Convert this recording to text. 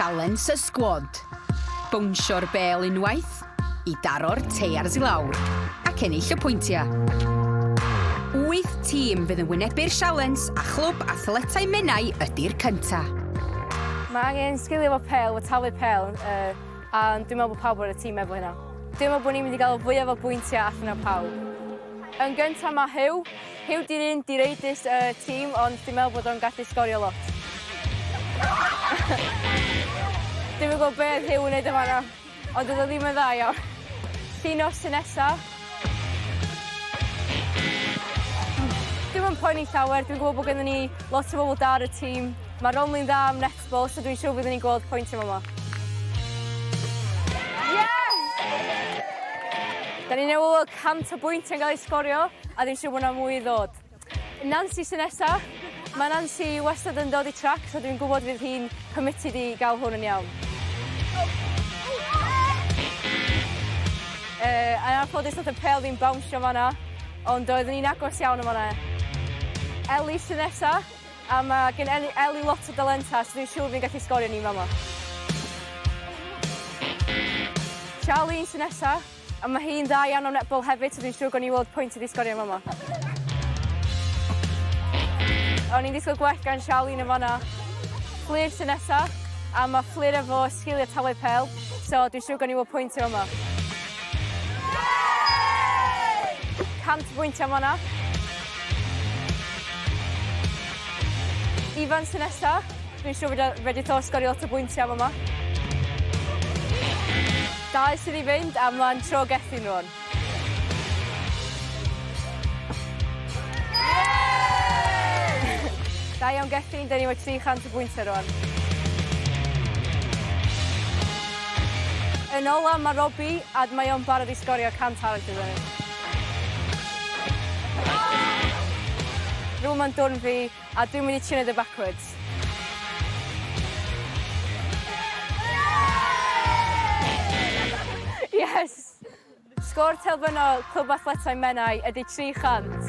Sialens y Sgwad. Bownsio'r bel unwaith, i daro'r teiars i lawr, ac ennill y pwyntiau. 8 tîm fydd yn wynebu'r Sialens a chlwb Athletau Menai ydy'r cynta. Mae angen sgilio fo pel, fo talu pel, a dwi'n meddwl bod pawb o'r tîm efo hynna. Dwi'n meddwl bod ni'n mynd i gael fwyaf o bwyntiau allan o pawb. Yn gyntaf mae Hyw. Hyw di'r un direidus tîm, ond dwi'n meddwl bod o'n gallu sgorio lot. Dwi'n meddwl beth Hyw yn neud yma yna, ond oedd o ddim yn dda iawn. Llun os sy'n nesaf. Dwi'n yn poeni llawer, dwi'n gwybod bod gennym ni lot o bobl da ar y tîm. Mae Romlin dda am netball, so dwi'n siŵr byddwn ni'n gweld pwyntiau yma. Da ni'n newid 100 o bwyntiau yn cael ei sgorio, a dwi'n siŵr bod yna mwy i ddod. Nancy sy'n nesaf. Mae Nancy wastad yn dod i trac, so dwi'n gwybod fydd hi'n committed i gael hwn yn iawn. Yn anffodus oedd y pel fi'n bawnsio fan'na, ond doeddwn ni'n agos iawn yma. Eli sy'n nesaf, a mae gen Eli lot o dalenta, so dwi'n siŵr fi'n gallu sgorio ni fama. Charlie sy'n nesaf, a mae hi'n dda iawn o netball hefyd, so dwi'n siŵr gan i weld pwynt i sgorio fama. O'n i'n disgwyl gwell gan Charlie yn fan'na. Fflir sy'n nesaf, a mae Fflir efo sgiliau talu pel, so dwi'n siŵr gan i weld pwynt yma. 100 bwyntiau fan'na. Ifan sy'n nesaf. Dwi'n siŵr fedri to sgorio lot o bwyntiau yma. 2 sydd i fynd, a mae'n tro gethin rwan. Da iawn gethin, da ni wedi 300 bwyntiau rwan. Yn ola mae Robbie, a mae o'n barod i sgorio 100 arall i fyny. Rwy'n ma'n dwrn fi, a dwi'n mynd i tune it backwards. Yes! Sgôr terfynol Clwb Athletau Menai ydy 300.